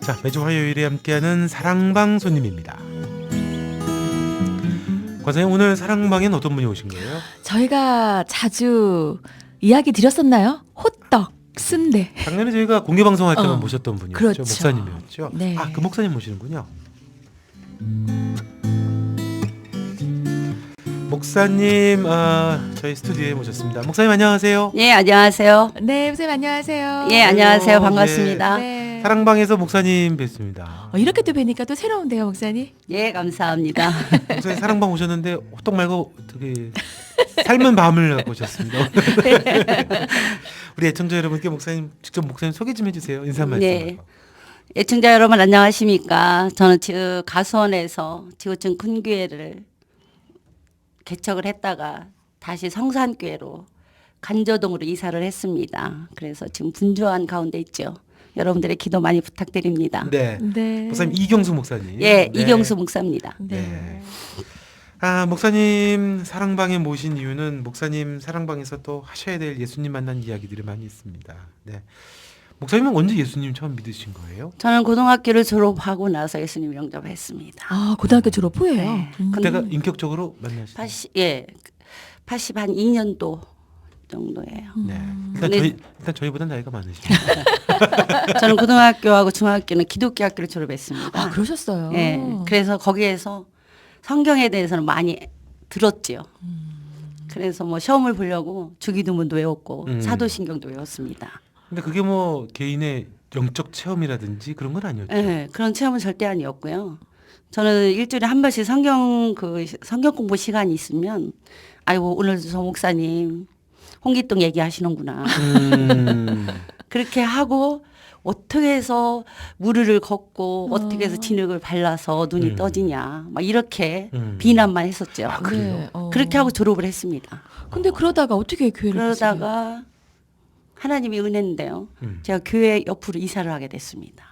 자, 매주 화요일에 함께하는 사랑방 손님입니다. 과장님, 오늘 사랑방엔 어떤 분이 오신 거예요? 저희가 자주 이야기 드렸었나요? 호떡, 순대. 작년에 저희가 공개방송할 때만 모셨던 분이었죠. 그렇죠. 목사님이었죠. 네. 아, 그 목사님 모시는군요. 목사님, 저희 스튜디오에 모셨습니다. 목사님 안녕하세요. 예, 안녕하세요. 네, 선생님 안녕하세요. 예, 안녕하세요. 네. 반갑습니다. 네. 사랑방에서 목사님 뵙습니다. 이렇게 또 뵈니까 또 새로운데요, 목사님? 예, 감사합니다. 목사님 사랑방 오셨는데 호떡 말고 되게 삶은 밤을 갖고 오셨습니다. 우리 애청자 여러분께 목사님 직접 목사님 소개 좀 해주세요. 인사 말씀. 네. 애청자 여러분 안녕하십니까? 저는 지금 가수원에서 지구촌 큰교회를 개척을 했다가 다시 성산교회로 간저동으로 이사를 했습니다. 그래서 지금 분주한 가운데 있죠. 여러분들의 기도 많이 부탁드립니다. 네. 네. 목사님 이경수 목사님. 예, 네. 이경수 목사입니다. 네. 목사님 사랑방에 모신 이유는 목사님 사랑방에서 또 하셔야 될 예수님 만난 이야기들이 많이 있습니다. 네. 목사님은 언제 예수님 처음 믿으신 거예요? 저는 고등학교를 졸업하고 나서 예수님 영접했습니다. 아, 고등학교 졸업 후에요? 네. 그때가 인격적으로 만나신. 80 한 2년도 정도예요. 네. 근데- 일단 저희보다 나이가 많으시죠. 저는 고등학교하고 중학교는 기독교 학교를 졸업했습니다. 아, 그러셨어요? 예. 그래서 거기에서 성경에 대해서는 많이 들었지요. 그래서 뭐 시험을 보려고 주기도문도 외웠고 사도신경도 외웠습니다. 근데 그게 뭐 개인의 영적 체험이라든지 그런 건 아니었죠. 예. 그런 체험은 절대 아니었고요. 저는 일주일에 한 번씩 성경 공부 시간이 있으면 아이고 오늘 저 목사님 홍기똥 얘기하시는구나. 그렇게 하고 어떻게 해서 무르를 걷고 어떻게 해서 진흙을 발라서 눈이 떠지냐 막 이렇게 비난만 했었죠. 그래요? 네. 그렇게 하고 졸업을 했습니다. 근데 그러다가 어떻게 교회를 가세요? 그러다가 하나님이 은혜인데요. 제가 교회 옆으로 이사를 하게 됐습니다.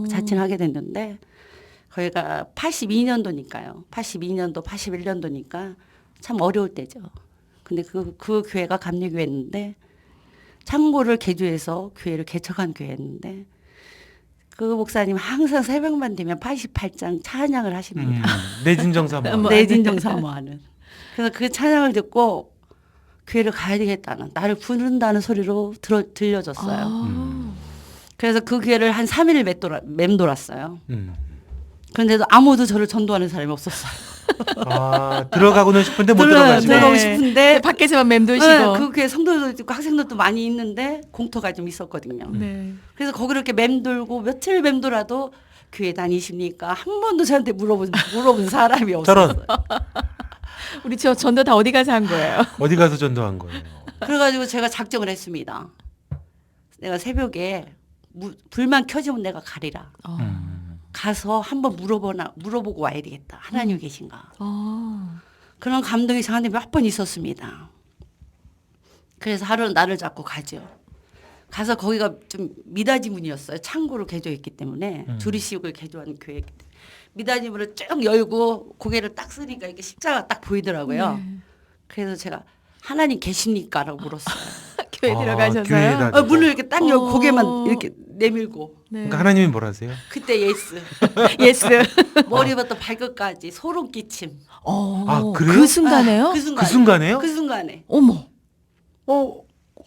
자취를 하게 됐는데 거기가 82년도니까요. 82년도, 81년도니까 참 어려울 때죠. 근데 그 교회가 감리교회였는데 창고를 개조해서 교회를 개척한 교회였는데 그 목사님 항상 새벽만 되면 88장 찬양을 하십니다. 내진정사모. 내진정사모하는. 그래서 그 찬양을 듣고 교회를 가야 되겠다는 나를 부른다는 소리로 들려줬어요. 그래서 그 교회를 한 3일을 맴돌았어요. 그런데도 아무도 저를 전도하는 사람이 없었어요. 들어가고는 싶은데 못 들어가시고. 들어가고 네. 싶은데 밖에서만 맴도시고. 네, 그 교회 성도도 있고 학생들도 많이 있는데 공터가 좀 있었거든요. 네. 그래서 거기를 이렇게 맴돌고 며칠 맴돌아도 교회 다니십니까? 한 번도 저한테 물어본 사람이 없었어요. 저런. 우리 저 전도 다 어디 가서 한 거예요? 어디 가서 전도한 거예요? 그래가지고 제가 작정을 했습니다. 내가 새벽에 불만 켜지면 내가 가리라. 가서 한번 물어보고 와야 되겠다. 하나님 계신가? 그런 감동이 저한테 몇 번 있었습니다. 그래서 하루는 나를 잡고 가죠. 가서 거기가 좀 미닫이 문이었어요. 창고를 개조했기 때문에 주리식을 개조한 교회였기 때문에 미닫이 문을 쭉 열고 고개를 딱 쓰니까 이렇게 십자가 딱 보이더라고요. 네. 그래서 제가 하나님 계십니까?라고 물었어요. 교회 들어가셔서요? 교회에다. 문을 이렇게 딱 열고 고개만 이렇게 내밀고 네. 그러니까 하나님이 뭐라 하세요? 그때 예스. 예스. 머리부터 발끝까지 소름 끼침. 그래요? 그 순간에요? 그 순간에. 그 순간에요? 그 순간에. 어머.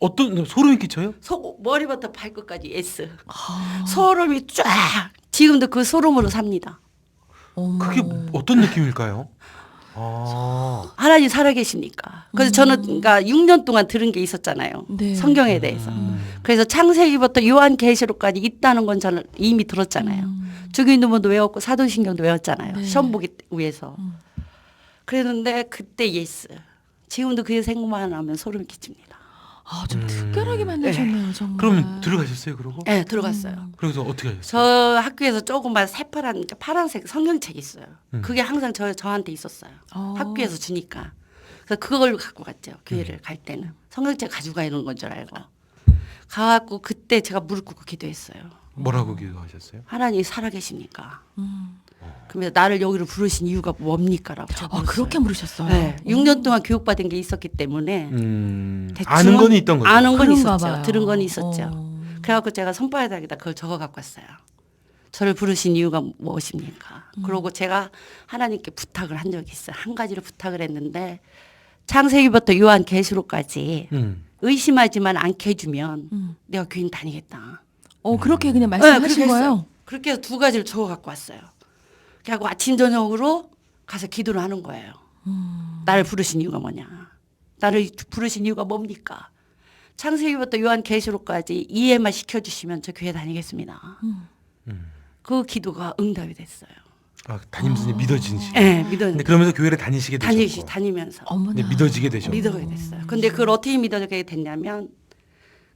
어떤 소름이 끼쳐요? 머리부터 발끝까지 예스. 소름이 쫙. 지금도 그 소름으로 삽니다. 어머. 그게 어떤 느낌일까요? 하나님 살아계십니까? 그래서 저는 그러니까 6년 동안 들은 게 있었잖아요. 네. 성경에 대해서. 그래서 창세기부터 요한계시록까지 있다는 건 저는 이미 들었잖아요. 주기도문도 외웠고 사도신경도 외웠잖아요. 네. 시험 보기 위해서. 그랬는데 그때 예스. 지금도 그 생각만 하면 소름 끼칩니다. 좀 특별하게 만나셨네요, 정말. 그러면 들어가셨어요, 그러고? 네, 들어갔어요. 그래서 어떻게 하셨어요? 저 학교에서 조그만 새파란 파란색 성경책이 있어요. 그게 항상 저한테 있었어요. 학교에서 주니까. 그래서 그걸 갖고 갔죠. 교회를 갈 때는. 성경책 가지고 가는 건 줄 알고. 가갖고 그때 제가 무릎 꿇고 기도했어요. 뭐라고 기도하셨어요? 하나님 살아계십니까? 그러면서 나를 여기로 부르신 이유가 뭡니까라고 제가 물었어요. 그렇게 물으셨어요? 네, 6년 동안 교육받은 게 있었기 때문에 대충은 아는 건 있던 거죠. 아는 건 그런가 있었죠. 봐요. 들은 건 있었죠. 그래갖고 제가 손바닥에다 그걸 적어 갖고 왔어요. 저를 부르신 이유가 무엇입니까? 그러고 제가 하나님께 부탁을 한 적이 있어요. 한 가지를 부탁을 했는데 창세기부터 요한계시록까지 의심하지만 않게 해주면 내가 교인 다니겠다. 그렇게 그냥 네, 말씀하신 그렇게 거예요? 했어요. 그렇게 해서 두 가지를 적어 갖고 왔어요. 그래갖고 아침 저녁으로 가서 기도를 하는 거예요. 나를 부르신 이유가 뭐냐? 나를 부르신 이유가 뭡니까? 창세기부터 요한계시록까지 이해만 시켜주시면 저 교회 다니겠습니다. 그 기도가 응답이 됐어요. 아, 담임 선생님 믿어지시. 네, 믿어. 근데 그러면서 교회를 다니시게 되셨고. 다니면서 어머나. 네, 믿어지게 되셨고. 믿어게 됐어요. 근데 그걸 어떻게 믿어지게 됐냐면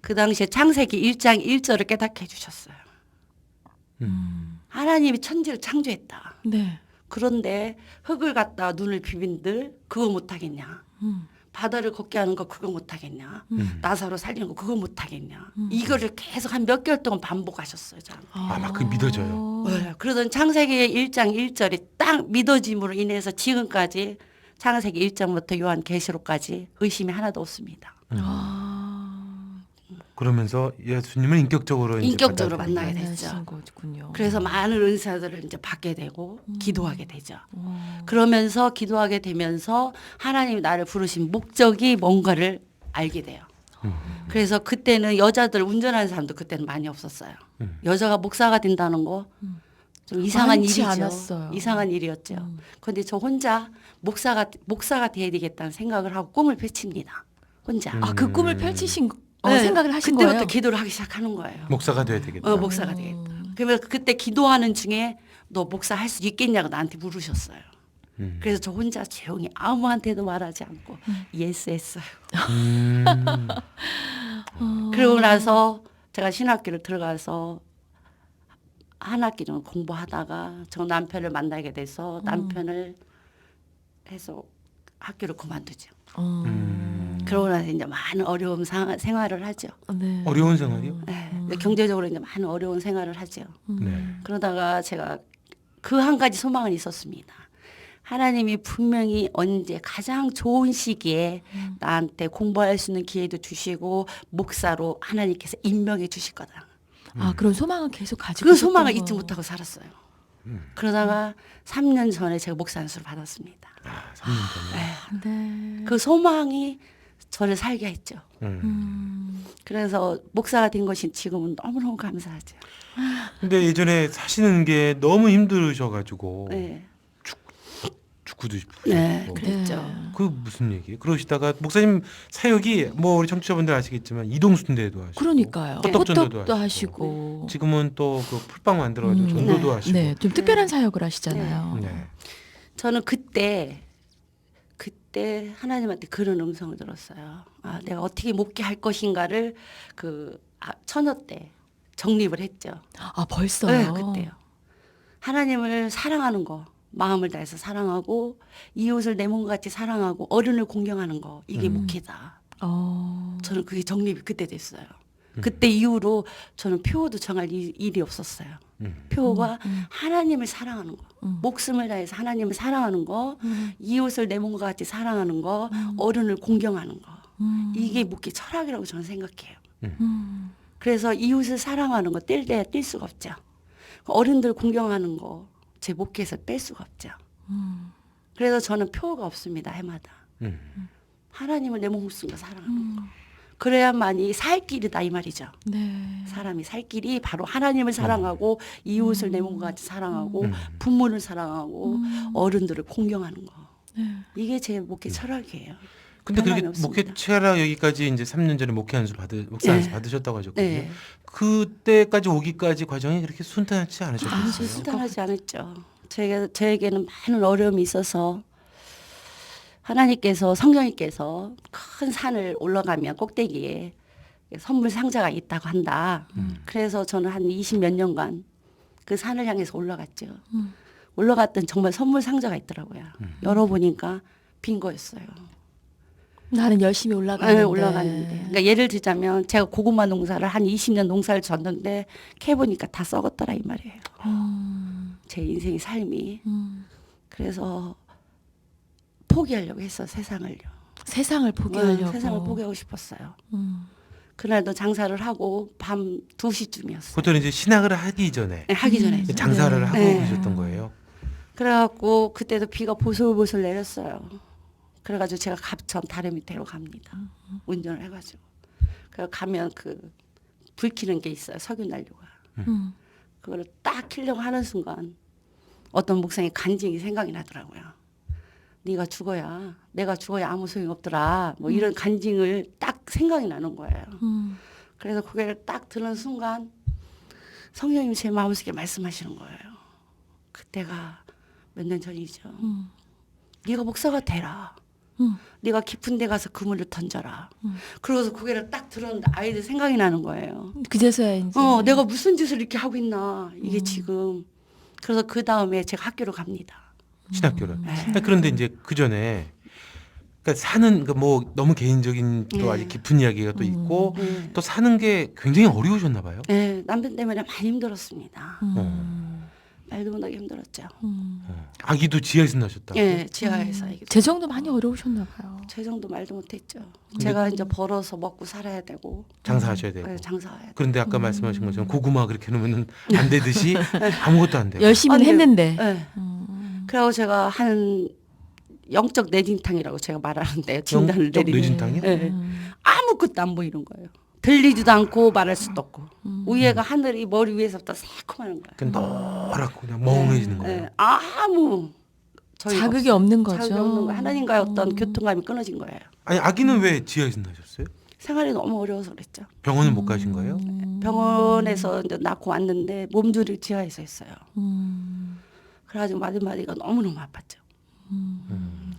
그 당시에 창세기 1장 1절을 깨닫게 해주셨어요. 하나님이 천지를 창조했다. 네. 그런데 흙을 갖다 눈을 비빈들 그거 못하겠냐. 바다를 걷게 하는 거 그거 못하겠냐. 나사로 살리는 거 그거 못하겠냐. 이거를 계속 한 몇 개월 동안 반복하셨어요. 저한테. 아, 막 그 믿어져요. 네, 그러던 창세기 1장 1절이 딱 믿어짐으로 인해서 지금까지 창세기 1장부터 요한계시록까지 의심이 하나도 없습니다. 그러면서 예수님을 인격적으로 이제 인격적으로 받아들이고. 만나게 됐죠. 만나신 거군요. 그래서 많은 은사들을 이제 받게 되고 기도하게 되죠. 그러면서 기도하게 되면서 하나님이 나를 부르신 목적이 뭔가를 알게 돼요. 그래서 그때는 여자들 운전하는 사람도 그때는 많이 없었어요. 여자가 목사가 된다는 거 좀 이상한 많지 일이죠. 않았어요. 이상한 일이었죠. 그런데 저 혼자 목사가 돼야 되겠다는 생각을 하고 꿈을 펼칩니다. 혼자. 그 꿈을 펼치신 네, 생각을 하신 그때부터 거예요? 기도를 하기 시작하는 거예요. 목사가 돼야 되겠다. 목사가 되겠다. 그러면 그때 기도하는 중에 너 목사 할 수 있겠냐고 나한테 물으셨어요. 그래서 저 혼자 조용히 아무한테도 말하지 않고 예스 했어요. 그러고 나서 제가 신학교를 들어가서 한 학기 정도 공부하다가 저 남편을 만나게 돼서 남편을 해서 학교를 그만두죠. 그러고 나서 이제 많은 어려운 생활을 하죠. 네. 어려운 생활이요? 네. 경제적으로 이제 많은 어려운 생활을 하죠. 네. 그러다가 제가 그 한 가지 소망은 있었습니다. 하나님이 분명히 언제 가장 좋은 시기에 나한테 공부할 수 있는 기회도 주시고 목사로 하나님께서 임명해 주실 거다. 그런 소망은 계속 가지고 그 있었던 소망을 거. 잊지 못하고 살았어요. 그러다가 3년 전에 제가 목사 안수를 받았습니다. 3년 전에. 네. 그 소망이 저를 살게 했죠. 그래서 목사가 된 것이 지금은 너무너무 감사하죠. 근데 예전에 사시는 게 너무 힘드셔가지고 네, 축구도 네, 싶으셨고. 그랬죠. 그 무슨 얘기예요? 그러시다가 목사님 사역이 뭐 우리 청취자분들 아시겠지만 이동순대도 하시고 그러니까요. 호떡전도도 호떡도 하시고. 하시고. 지금은 또 그 풀빵 만들어가지고 전도도 네. 하시고. 네, 좀 특별한 사역을 하시잖아요. 네. 저는 그때 하나님한테 그런 음성을 들었어요. 내가 어떻게 목회할 것인가를 처녀 때 정립을 했죠. 벌써요? 네, 그때요. 하나님을 사랑하는 거, 마음을 다해서 사랑하고 이웃을 내 몸같이 사랑하고 어른을 공경하는 거, 이게 목회다. 저는 그게 정립이 그때 됐어요. 그때 이후로 저는 표어도 정할 일이 없었어요. 표어가 하나님을 사랑하는 거, 목숨을 다해서 하나님을 사랑하는 거, 이웃을 내 몸과 같이 사랑하는 거, 어른을 공경하는 거. 이게 목회 철학이라고 저는 생각해요. 그래서 이웃을 사랑하는 거 뗄 때 뗄 수가 없죠. 어른들 공경하는 거 제 목회에서 뺄 수가 없죠. 그래서 저는 표어가 없습니다. 해마다. 하나님을 내 목숨과 사랑하는 거. 그래야만이 살 길이다 이 말이죠. 네. 사람이 살 길이 바로 하나님을 사랑하고 이웃을 내 몸과 같이 사랑하고 부모를 사랑하고 어른들을 공경하는 거. 네. 이게 제 목회 철학이에요. 근데 그렇게 변함이 없습니다. 목회 체라 여기까지 이제 3년 전에 목사 안수 받으셨다고 하셨거든요. 네. 그때까지 오기까지 과정이 그렇게 순탄하지 않으셨겠어요? 순탄하지 않았죠. 저에게는 많은 어려움이 있어서 하나님께서 성령님께서 큰 산을 올라가면 꼭대기에 선물 상자가 있다고 한다. 그래서 저는 한 20몇 년간 그 산을 향해서 올라갔죠. 올라갔더니 정말 선물 상자가 있더라고요. 열어보니까 빈 거였어요. 나는 열심히 올라가는데. 네, 올라갔는데. 그러니까 예를 들자면 제가 고구마 농사를 한 20년 농사를 졌는데 캐보니까 다 썩었더라 이 말이에요. 제 인생의 삶이. 그래서 포기하려고 했어 세상을요. 세상을 포기하려고. 세상을 포기하고 싶었어요. 그날도 장사를 하고 밤 2시쯤이었어요. 보통 이제 신학을 하기 전에 네, 하기 전에. 장사를 네. 하고 네. 계셨던 거예요. 그래갖고 그때도 비가 보슬보슬 내렸어요. 그래가지고 제가 갑천 다리 밑으로 갑니다. 운전을 해가지고. 그래 가면 그 불 켜는 게 있어요. 석유 난로가. 그거를 딱 켜려고 하는 순간 어떤 목사님 간증이 생각이 나더라고요. 네가 죽어야 내가 죽어야 아무 소용 없더라. 뭐 이런 간증을 딱 생각이 나는 거예요. 그래서 고개를 딱 드는 순간 성령님 제 마음속에 말씀하시는 거예요. 그때가 몇 년 전이죠. 네가 목사가 되라. 네가 깊은 데 가서 그물을 던져라. 그러고서 고개를 딱 들었는데 아이들 생각이 나는 거예요. 그제서야 이제 내가 무슨 짓을 이렇게 하고 있나. 이게 지금. 그래서 그 다음에 제가 학교로 갑니다. 신학교를. 네. 그런데 이제 그 전에 그러니까 사는 그 뭐 너무 개인적인 또 네. 아주 깊은 이야기가 또 있고 네. 또 사는 게 굉장히 어려우셨나 봐요. 네, 남편 때문에 많이 힘들었습니다. 어. 말도 못하게 힘들었죠. 아기도 지하에서 나셨다. 예, 지하에서. 이게 재정도 많이 어려우셨나 봐요. 재정도 말도 못했죠. 제가 이제 벌어서 먹고 살아야 되고. 장사하셔야 되고. 네, 장사해야 되고. 그런데 아까 말씀하신 것처럼 고구마 그렇게 놓으면 안 되듯이 아무것도 안 되고. 열심히는 아니요. 했는데. 네. 그리고 제가 한 영적 내진탕이라고 제가 말하는데요. 진단을 영적 내리는. 뇌진탕이요? 네. 아무것도 안 보이는 거예요. 들리지도 않고 말할 수도 없고. 위에가 하늘이 머리 위에서부터 새콤한 거예요. 그냥 노랗고 그냥 멍해지는 거예요. 네. 아무 저희가 자극이 없어요. 없는 거죠. 자극이 없는 거예요. 하나님과의 어떤 교통감이 끊어진 거예요. 아니 아기는 왜 지하에서 나셨어요? 생활이 너무 어려워서 그랬죠. 병원은 못 가신 거예요? 병원에서 이제 낳고 왔는데 몸조리 지하에서 했어요. 그래가지고 마디마디가 너무너무 아팠죠.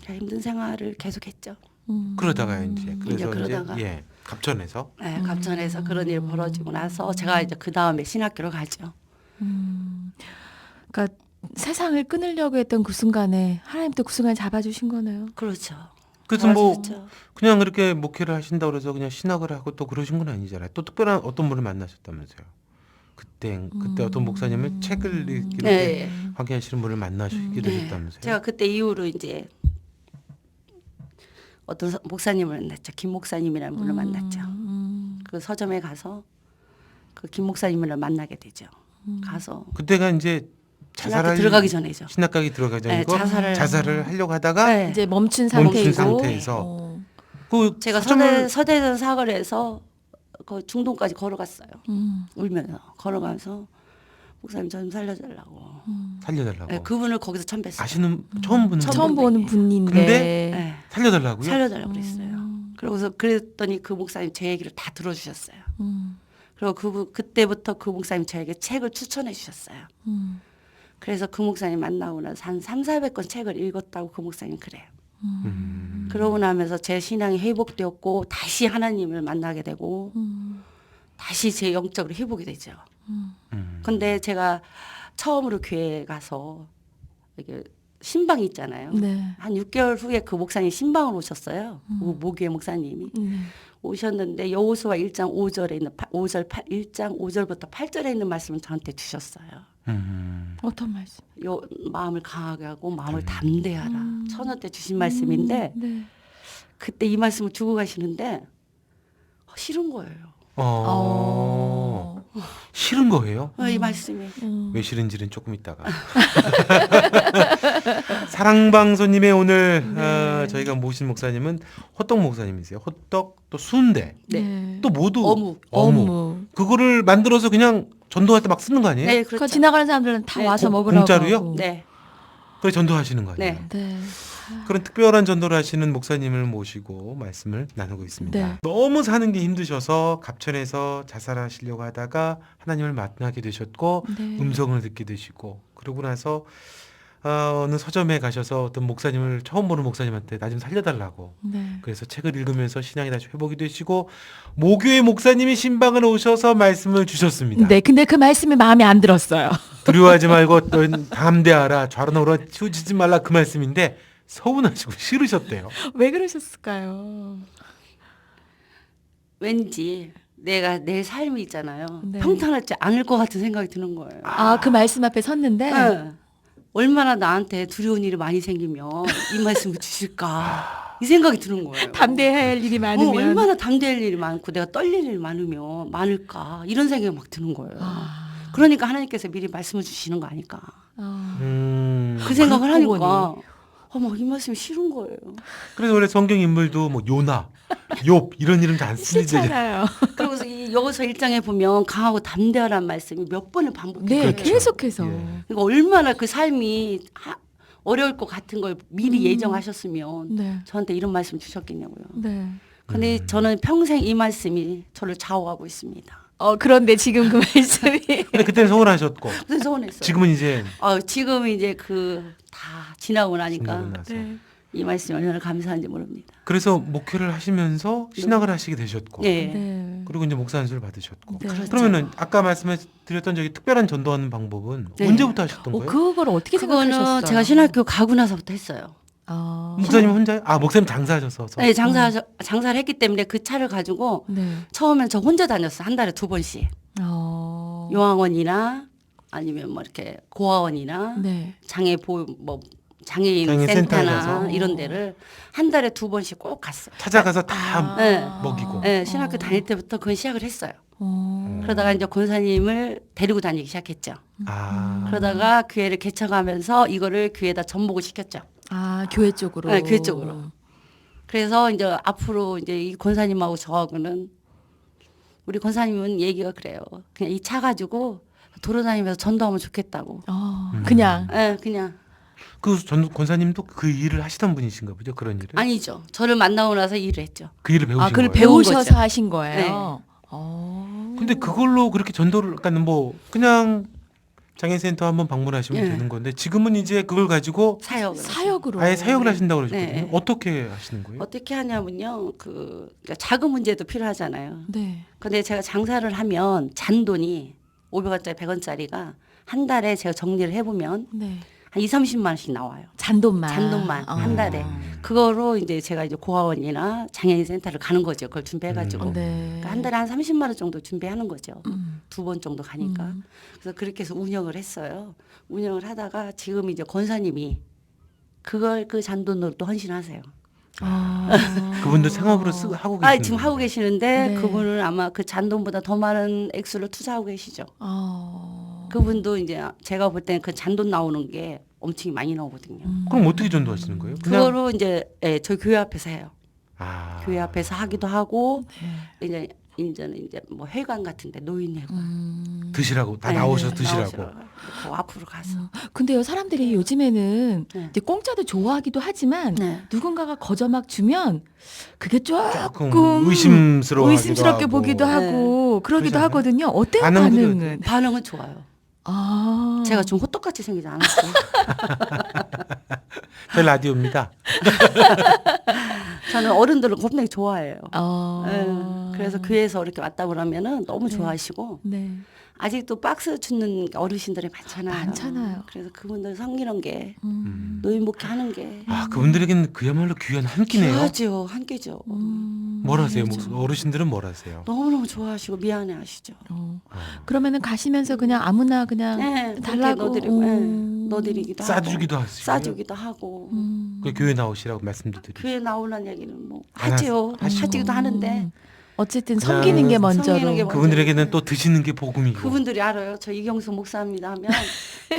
그래서 힘든 생활을 계속했죠. 그러다가 이제 그래서 그러다가. 이제 갑천에서 네, 갑천에서 그런 일이 벌어지고 나서 제가 이제 그 다음에 신학교로 가죠. 그러니까 세상을 끊으려고 했던 그 순간에 하나님 또 그 순간 잡아주신 거네요. 그렇죠. 그래서 뭐 그렇죠. 그냥 그렇게 목회를 하신다 그래서 그냥 신학을 하고 또 그러신 건 아니잖아요. 또 특별한 어떤 분을 만나셨다면서요. 그때 어떤 목사님을 책을 이렇게 네. 확인하시는 분을 만나시게 되셨다면서요. 제가 그때 이후로 이제 어떤 목사님을 만났죠. 김 목사님이라는 분을 만났죠. 그 서점에 가서 그 김 목사님을 만나게 되죠. 가서 그때가 이제 신학교 들어가기 전이죠. 신학 가기 들어가기 전이고 네, 자살을 하려고 하다가 네. 이제 멈춘 멈춘 상태이고. 상태에서 그 제가 서점을 서대전 사거리에서 그 중동까지 걸어갔어요. 울면서 걸어가면서 목사님 저 좀 살려달라고. 살려달라고 네, 그분을 거기서 처음 뵀어요. 아시는 처음 보는 처음 분 보는 분인데. 근데 네, 살려달라고요? 살려달라고 그랬어요. 그러고서 그랬더니 그 목사님 제 얘기를 다 들어주셨어요. 그리고 그때부터 그 목사님 저에게 책을 추천해 주셨어요. 그래서 그 목사님 만나고 나서 한 300~400권 책을 읽었다고 그 목사님 그래요. 그러고 나면서 제 신앙이 회복되었고 다시 하나님을 만나게 되고 다시 제 영적으로 회복이 되죠. 근데 제가 처음으로 교회에 가서 이게 신방이 있잖아요. 네. 한 6개월 후에 그 목사님 신방을 오셨어요. 모교회 목사님이. 오셨는데 여호수아 1장 5절에 있는 1장 5절부터 8절에 있는 말씀을 저한테 주셨어요. 어떤 말씀? 요 마음을 강하게 하고 마음을 담대하라. 처녀 때 주신 말씀인데 네. 그때 이 말씀을 주고 가시는데 싫은 거예요. 싫은 거예요? 이 말씀이. 왜 싫은지는 조금 있다가 사랑방송님의 오늘 저희가 모신 목사님은 호떡 목사님이세요. 호떡 또 순대 네. 또 모두 어묵. 어묵. 그거를 만들어서 그냥 전도할 때 막 쓰는 거 아니에요? 네, 그거 그렇죠. 지나가는 사람들은 다 네. 와서 먹으라고. 공짜로요? 하고. 네. 그래 전도하시는 거 아니에요? 네. 네. 그런 특별한 전도를 하시는 목사님을 모시고 말씀을 나누고 있습니다. 네. 너무 사는 게 힘드셔서 갑천에서 자살하시려고 하다가 하나님을 만나게 되셨고 네. 음성을 듣게 되시고 그러고 나서 어느 서점에 가셔서 어떤 목사님을 처음 보는 목사님한테 나 좀 살려달라고 네. 그래서 책을 읽으면서 신앙이 다시 회복이 되시고 모교의 목사님이 신방을 오셔서 말씀을 주셨습니다. 네. 근데 그 말씀이 마음에 안 들었어요. 두려워하지 말고 넌 담대하라 좌로나 우로 치우치지 말라 그 말씀인데 서운하시고 싫으셨대요. 왜 그러셨을까요? 왠지 내가 내 삶이 있잖아요. 네. 평탄하지 않을 것 같은 생각이 드는 거예요. 아, 그 말씀 앞에 섰는데. 네. 얼마나 나한테 두려운 일이 많이 생기면 이 말씀을 주실까. 이 생각이 드는 거예요. 담대해야 할 일이 많으면. 얼마나 담대할 일이 많고 내가 떨릴 일이 많을까 이런 생각이 막 드는 거예요. 그러니까 하나님께서 미리 말씀을 주시는 거 아닐까. 그 생각을 그렇고 하니까 막 이 말씀이 싫은 거예요. 그래서 원래 성경 인물도 뭐 요나, 욥 이런 이름 잘 안 쓰는데 싫잖아요. 그리고서 이 여호수아 1장에 보면 강하고 담대하란 말씀이 몇 번을 반복해요. 네, 그렇죠. 계속해서. 예. 그러니까 얼마나 그 삶이 어려울 것 같은 걸 미리 예정하셨으면 네. 저한테 이런 말씀 주셨겠냐고요. 네. 근데 저는 평생 이 말씀이 저를 좌우하고 있습니다. 그런데 지금 그 말씀이. 근데 그때는 서운하셨고 그래서 서운했어요. 지금은 이제 지금 이제 그 다 지나고 나니까 지나고 나서. 네. 이 말씀이 얼마나 감사한지 모릅니다. 그래서 목회를 하시면서 신학을 하시게 되셨고 네. 네. 그리고 이제 목사 안수를 받으셨고 네. 그렇죠. 그러면은 아까 말씀드렸던 저기 특별한 전도하는 방법은 네. 언제부터 하셨던 거예요? 그걸 어떻게 그거는 생각하셨어요? 제가 신학교 가고 나서부터 했어요. 목사님 혼자요? 목사님 장사하셔서 네, 장사를 했기 때문에 그 차를 가지고 네. 처음엔 저 혼자 다녔어요. 한 달에 2번씩. 어. 요양원이나 아니면 뭐 이렇게 고아원이나 네. 장애인 장애인 센터에 센터나 가서? 이런 데를 한 달에 2번씩 꼭 갔어요. 찾아가서 다 네. 먹이고 네, 신학교 다닐 때부터 그건 시작을 했어요. 어. 그러다가 이제 권사님을 데리고 다니기 시작했죠. 그러다가 교회를 개척하면서 이거를 교회에다 전복을 시켰죠. 교회 쪽으로. 네, 교회 쪽으로. 그래서 이제 앞으로 이제 이 권사님하고 저하고는 우리 권사님은 얘기가 그래요. 그냥 이 차 가지고 돌아다니면서 전도하면 좋겠다고. 그냥. 네, 그냥. 그 권사님도 그 일을 하시던 분이신가 보죠? 그런 일을? 아니죠. 저를 만나고 나서 이 일을 했죠. 그 일을 배우신 그걸 거예요? 배우셔서 거죠. 하신 거예요. 근데 그걸로 그렇게 전도를 그러니까 뭐 그냥 장애센터 한번 방문하시면 네. 되는 건데 지금은 이제 그걸 가지고 사역으로. 아예 사역을 하신다고 그러셨거든요. 네. 어떻게 하시는 거예요? 어떻게 하냐면요. 그러니까 자금 문제도 필요하잖아요. 네. 근데 제가 장사를 하면 잔돈이 500원짜리 100원짜리가 한 달에 제가 정리를 해보면 네. 한 2, 30만 원씩 나와요. 잔돈만. 잔돈만 한 달에. 그거로 이제 제가 이제 고아원이나 장애인 센터를 가는 거죠. 그걸 준비해가지고. 네. 그러니까 한 달에 한 30만 원 정도 준비하는 거죠. 2번 정도 가니까. 음. 그래서 그렇게 해서 운영을 했어요. 운영을 하다가 지금 이제 권사님이 그 잔돈으로 또 헌신하세요. 그분도 생업으로 하고 계시는 지금 거예요? 하고 계시는데 네. 그분은 아마 그 잔돈보다 더 많은 액수를 투자하고 계시죠. 그분도 이제 제가 볼 때는 그 잔돈 나오는 게 엄청 많이 나오거든요. 그럼 어떻게 전도하시는 거예요? 그냥 그거로 이제 저희 교회 앞에서 해요. 아. 교회 앞에서 하기도 하고 이제는 이제 뭐 회관 같은데 노인회관 드시라고 다 네, 나오셔서 드시라고. 나오시라고. 그 앞으로 가서 근데요, 사람들이 요즘에는 네. 이제 공짜도 좋아하기도 하지만 네. 누군가가 거저막 주면 그게 조금 조금 의심스럽게 의심스럽게 보기도 하고 그러기도 그러잖아요. 하거든요. 어때요, 반응도 반응은? 반응은 좋아요. 제가 좀 호떡같이 생기지 않았어요. 저 라디오입니다. 저는 어른들을 굉장히 좋아해요. 어. 네. 그래서 교회에서 이렇게 왔다 그러면은 너무 좋아하시고 네. 아직도 박스 줍는 어르신들이 많잖아요. 많잖아요. 그래서 그분들 섬기는 게 음. 노인 목회하는 게 그분들에게는 그야말로 귀한 한 끼네요. 귀하죠. 한 끼죠. 뭘 하세요? 뭐 어르신들은 뭘 하세요? 너무너무 좋아하시고 미안해하시죠. 그러면은 가시면서 그냥 아무나 그냥 네, 달라고 넣어드리고, 넣어드리기도 하고 싸주기도 하시고. 싸주기도 하고 그 교회 나오시라고 말씀도 드리고. 교회 나오는 얘기는 뭐 안 하죠. 하시기도 하는데 어쨌든 그냥 섬기는 게 섬기는 먼저로. 게 먼저. 그분들에게는 또 드시는 게 복음이고. 그분들이 알아요. 저 이경수 목사입니다 하면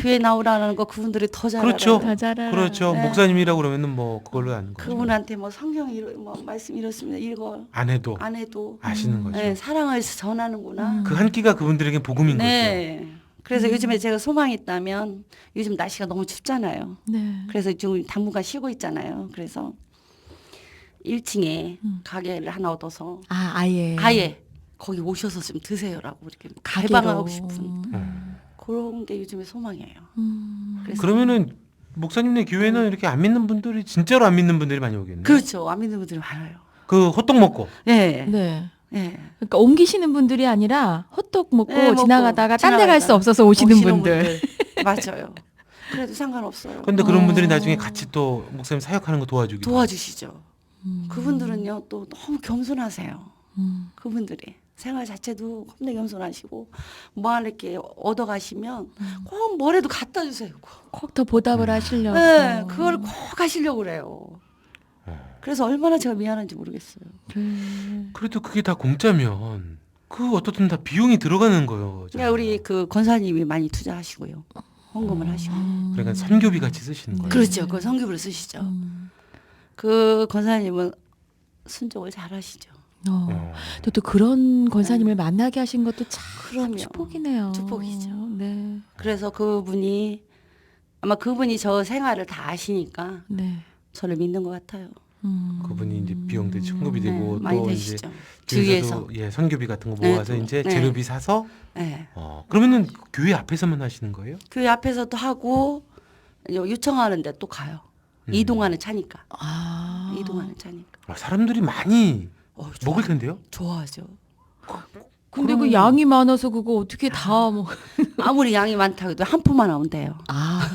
교회 나오라는 거 그분들이 더 잘 그렇죠. 알아요. 더 잘 알아요. 그렇죠. 네. 목사님이라고 그러면은 뭐 그걸로 아는 거죠. 그분한테 뭐 성경 뭐 말씀 이렇습니다. 읽어 안 해도 안 해도 아시는 거죠. 네, 사랑을 전하는구나. 그 한 끼가 그분들에게 복음인 네. 그래서 요즘에 제가 소망이 있다면 요즘 날씨가 너무 춥잖아요. 네. 그래서 지금 당분간 쉬고 있잖아요. 그래서 1층에 가게를 하나 얻어서 아예 거기 오셔서 좀 드세요라고 이렇게 가게로. 개방하고 싶은 그런 게 요즘에 소망이에요. 그래서 그러면은 목사님네 교회는 이렇게 안 믿는 분들이 진짜로 안 믿는 분들이 많이 오겠네요. 그렇죠. 안 믿는 분들이 많아요. 그 호떡 먹고 네. 네. 네. 그러니까 옮기시는 분들이 아니라 호떡 먹고 네, 먹고 지나가다가 딴 데 갈 수 지나가다가 없어서 오시는 분들. 맞아요. 그래도 상관없어요. 근데 그런 분들이 나중에 같이 또 목사님 사역하는 거 도와주기도 도와주시죠. 그분들은요 또 너무 겸손하세요. 그분들이 생활 자체도 겁나 겸손하시고 뭐 하나 이렇게 얻어 가시면 꼭 뭐라도 갖다 주세요. 꼭. 꼭 더 보답을 하시려고. 네, 그걸 꼭 하시려고 그래요. 그래서 얼마나 제가 미안한지 모르겠어요. 그래도 그게 다 공짜면 그 어떻든 다 비용이 들어가는 거예요. 그러니까 우리 그 권사님이 많이 투자하시고요. 헌금을 하시고. 그러니까 선교비 같이 쓰시는 거예요. 그렇죠. 그 성교부로 쓰시죠. 그 권사님은 순종을 잘 하시죠. 또 그런 권사님을 만나게 하신 것도 참 그럼요. 축복이네요. 축복이죠. 네. 그래서 그분이 아마 그분이 저 생활을 다 아시니까 네. 저를 믿는 것 같아요. 그분이 이제 비용들 청급이 되고 네, 많이 또 이제 되시죠. 교회에서도 주위에서. 예 선교비 같은 거 네, 모아서 이제 네. 재료비 사서 네. 그러면은 교회 앞에서만 하시는 거예요? 교회 앞에서도 하고 요청하는데 또 가요. 이동하는 차니까. 이동하는 차니까. 사람들이 많이 먹을 텐데요. 좋아하죠. 근데 그 양이 많아서 그거 어떻게 다 뭐. 아무리 양이 많다고 해도 한 푼만 하면 돼요.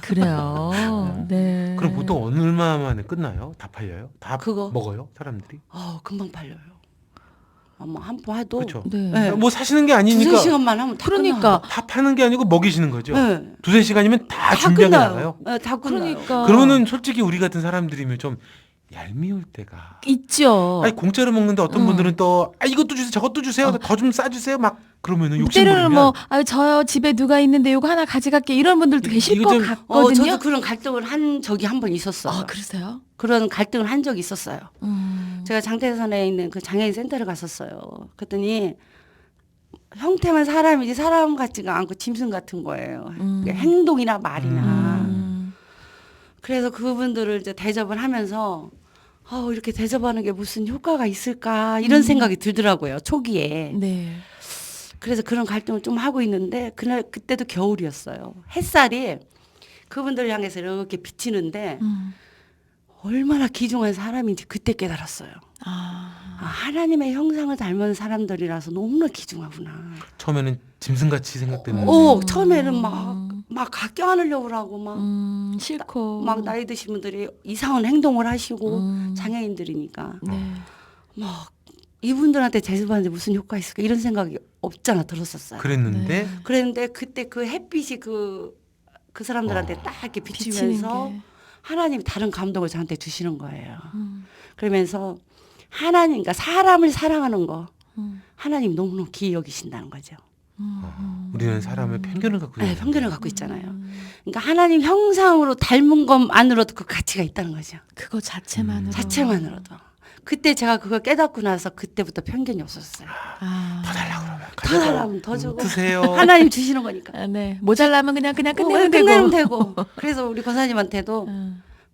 그래요. 네. 그럼 보통 얼마 만에 끝나요? 다 팔려요? 다 그거? 먹어요? 사람들이? 금방 팔려요. 아마 한 푼 해도 그렇죠. 네. 네. 뭐 사시는 게 두세 아니니까 시간만 하면 다 그러니까 다 파는 게 아니고 먹이시는 거죠. 끝나요. 네. 두세 시간이면 다 다 준비하게 끝나요. 나가요. 네, 다 끝나요. 그러니까 그러면은 솔직히 우리 같은 사람들이면 좀 얄미울 때가. 있죠. 아니 공짜로 먹는데 어떤 분들은 또 이것도 주세요, 저것도 주세요, 더 좀 싸주세요, 막 그러면은 욕심 때로는 부리면 저요 집에 누가 있는데 이거 하나 가져갈게 이런 분들도 계실 이거 것 좀- 같거든요. 저도 그런 갈등을 한 적이 한 번 있었어요. 그러세요? 그런 갈등을 한 적이 있었어요. 제가 장태산에 있는 그 장애인 센터를 갔었어요. 그랬더니 형태만 사람이지 사람 같지가 않고 짐승 같은 거예요. 행동이나 말이나. 그래서 그분들을 이제 대접을 하면서 이렇게 대접하는 게 무슨 효과가 있을까 이런 생각이 들더라고요. 초기에. 네. 그래서 그런 갈등을 좀 하고 있는데 그때도 겨울이었어요. 햇살이 그분들 향해서 이렇게 비치는데 얼마나 귀중한 사람인지 그때 깨달았어요. 하나님의 형상을 닮은 사람들이라서 너무나 귀중하구나. 처음에는 짐승같이 생각되는. 처음에는 막 각겨 안으려고 하고 싫고 막 나이 드신 분들이 이상한 행동을 하시고 장애인들이니까 네. 막 이분들한테 대접하는데 무슨 효과 있을까 이런 생각이 없잖아 들었었어요. 그랬는데 그랬는데 그때 그 햇빛이 그 사람들한테 딱 이렇게 비치는 비치면서 게. 하나님이 다른 감동을 저한테 주시는 거예요. 그러면서 하나님, 그러니까 사람을 사랑하는 거 하나님 너무너무 귀히 여기신다는 거죠. 우리는 사람의 편견을 갖고 네, 있는 편견을 갖고 있잖아요. 그러니까 하나님 형상으로 닮은 것만으로도 그 가치가 있다는 거죠. 그거 자체만으로. 자체만으로도. 그때 제가 그걸 깨닫고 나서 그때부터 편견이 없었어요. 더 달라고 그러면 더 달라면 더 주고 드세요. 하나님 주시는 거니까. 네. 모자라면 그냥 끝내면 끝내면 되고. 되고. 그래서 우리 권사님한테도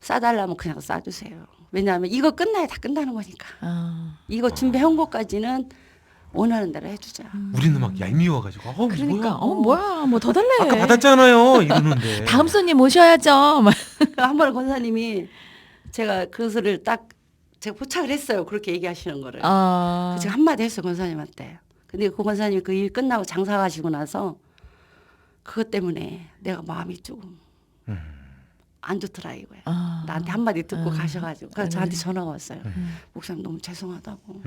싸달라면 그냥 싸주세요. 왜냐하면 이거 끝나야 다 끝나는 거니까. 이거 준비해온 것까지는 원하는 대로 해주자. 우리는 막 얄미워가지고 그러니까 뭐야. 뭐 더 달래. 아까 받았잖아요 이러는데. 다음 손님 오셔야죠. 한 번에 권사님이 제가 그것을 딱 제가 포착을 했어요. 그렇게 얘기하시는 거를. 제가 한마디 했어요. 권사님한테. 근데 그 권사님이 그 일 끝나고 장사 가시고 나서 그것 때문에 내가 마음이 조금 안 좋더라 이거야. 나한테 한마디 듣고 가셔가지고 그래서 저한테 전화가 왔어요. 목사님 너무 죄송하다고.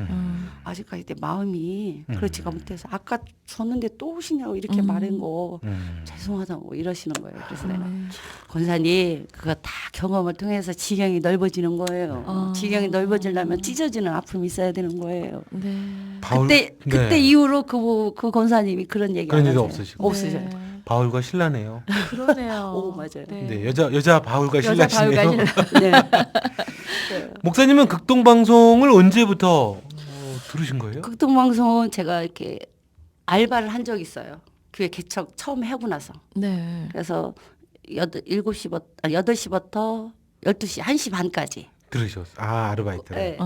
아직까지 내 마음이 그렇지가 못해서 아까 줬는데 또 오시냐고 이렇게 말한 거 죄송하다고 이러시는 거예요. 그래서 내가 권사님 그거 다 경험을 통해서 지경이 넓어지는 거예요. 지경이 넓어지려면 찢어지는 아픔이 있어야 되는 거예요. 네. 그때 이후로 그 권사님이 그런 얘기 그런 안 일도 하세요. 없으시고. 없으셔요. 바울과 신라네요. 그러네요. 오, 맞아요. 네, 여자 바울과 여자 신라시네요. 바울과 네. 목사님은 극동 방송을 언제부터 들으신 거예요? 극동방송은 제가 이렇게 알바를 한 적이 있어요. 교회 개척 처음 하고 나서. 네. 그래서 8시부터 12시, 1시 반까지. 들으셨어. 아르바이트. 네,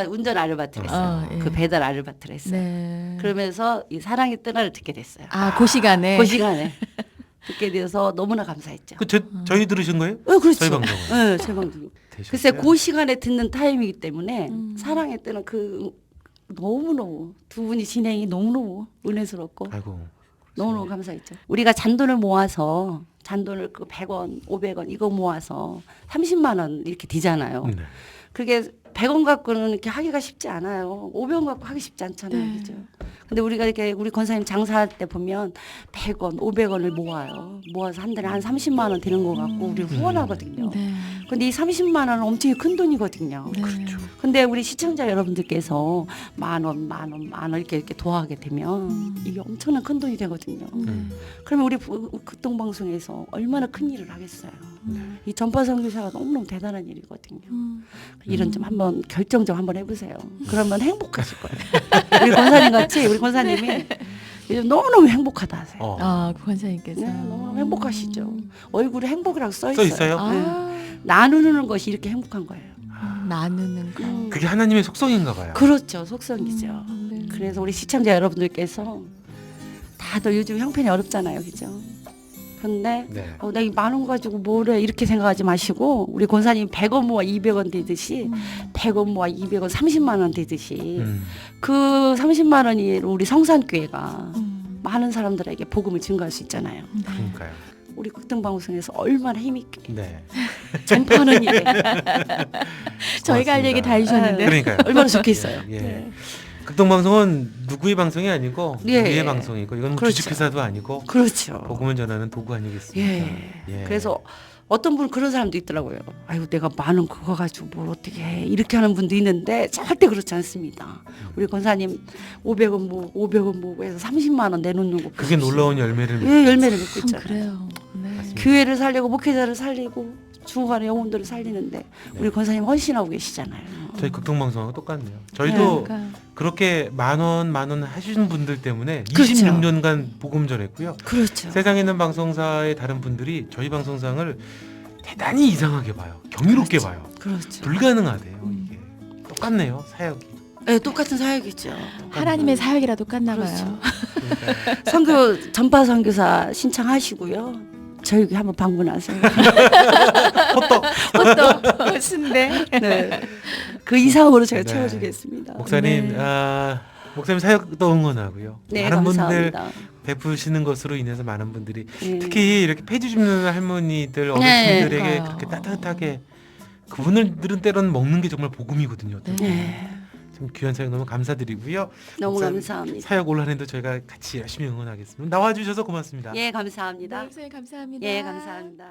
운전 아르바이트를 했어요. 예. 그 배달 아르바이트를 했어요. 네. 그러면서 이 사랑의 떠나를 듣게 됐어요. 그 시간에. 그 시간에 듣게 되어서 너무나 감사했죠. 저희 들으신 거예요? 그렇죠. 저희 방송은. 네, 제 방송. 글쎄 그 시간에 듣는 타임이기 때문에 사랑의 떠나 너무너무 두 분이 진행이 너무너무 은혜스럽고 아이고. 너무너무 감사했죠. 우리가 잔돈을 모아서 잔돈을 그 100원, 500원 이거 모아서 30만 원 이렇게 되잖아요. 네. 그게 100원 갖고는 이렇게 하기가 쉽지 않아요. 500원 갖고 하기 쉽지 않잖아요. 네. 그죠? 근데 우리가 이렇게 우리 권사님 장사할 때 보면 100원, 500원을 모아요. 모아서 한 달에 한 30만 원 되는 것 같고 우리 후원하거든요. 네. 근데 이 30만 원은 엄청 큰 돈이거든요. 네. 그렇죠. 근데 우리 시청자 여러분들께서 만 원 이렇게 도와하게 되면 이게 엄청난 큰 돈이 되거든요. 그러면 우리 극동방송에서 얼마나 큰 일을 하겠어요. 이 전파 선교사가 너무너무 대단한 일이거든요. 이런 좀 한번 결정 좀 한번 해보세요. 그러면 행복하실 거예요. 우리 권사님 같이 우리 권사님이 요즘 너무너무 행복하다 하세요. 아, 그 권사님께서. 네, 너무너무 행복하시죠. 얼굴에 행복이라고 써 써 있어요. 있어요? 아, 나누는 것이 이렇게 행복한 거예요. 나누는 거. 그게 하나님의 속성인가 봐요. 그렇죠. 속성이죠. 네. 그래서 우리 시청자 여러분들께서 다들 요즘 형편이 어렵잖아요. 그죠? 근데 네. 내가 이 만 원 가지고 뭐래 이렇게 생각하지 마시고 우리 권사님 100원 모아 200원 되듯이 100원 모아 200원 30만 원 되듯이 그 30만 원이 우리 성산교회가 많은 사람들에게 복음을 증거할 수 있잖아요. 그러니까요. 우리 극등방송에서 얼마나 힘있게 네. 전파하는 일에 저희가 할 얘기 다 해주셨는데. 그러니까요. 얼마나 좋겠어요. 예. 네. 극동방송은 누구의 방송이 아니고 예. 우리의 방송이고 이건 그렇죠. 주식회사도 아니고 그렇죠. 복음을 전하는 도구 아니겠습니까? 예. 그래서 어떤 분은 그런 사람도 있더라고요. 아이고 내가 만 원 그거 가지고 뭘 어떻게 해. 이렇게 하는 분도 있는데 절대 그렇지 않습니다. 우리 권사님 500원 모으고 해서 30만 원 내놓는 거 그게 보십시오. 놀라운 열매를 예, 열매를 맺고 참 있잖아요. 그래요. 네. 맞습니다. 교회를 살리고 목회자를 살리고 중간에 영혼들을 살리는데 우리 권사님 헌신하고 계시잖아요. 저희 극동방송하고 똑같네요. 저희도 그러니까. 그렇게 만 원 하시는 분들 때문에 그렇죠. 26년간 복음 전했고요. 그렇죠. 세상에 있는 방송사의 다른 분들이 저희 방송상을 대단히 이상하게 봐요. 경이롭게 그렇죠. 봐요. 그렇죠. 불가능하대요. 이게 똑같네요. 사역이. 네, 똑같은 사역이죠. 하나님의 사역이라 똑같나 그렇죠. 봐요. 그러니까 선교 전파 선교사 신청하시고요. 저희 교회 한번 방문하세요. 헛도 순대. 네. 그 이상으로 제가 네. 채워주겠습니다. 목사님, 네. 목사님 사역도 응원하고요. 네, 많은 분들 감사합니다. 베푸시는 것으로 인해서 많은 분들이 네. 특히 이렇게 폐주 줍는 할머니들, 네. 어르신들에게 그러니까요. 그렇게 따뜻하게 그분들은 때로는 먹는 게 정말 복음이거든요. 네. 네. 참 귀한 사역 너무 감사드리고요. 너무 목사님, 감사합니다. 사역 올한해도 저희가 같이 열심히 응원하겠습니다. 나와주셔서 고맙습니다. 예, 감사합니다. 네, 목사님 감사합니다. 예, 감사합니다.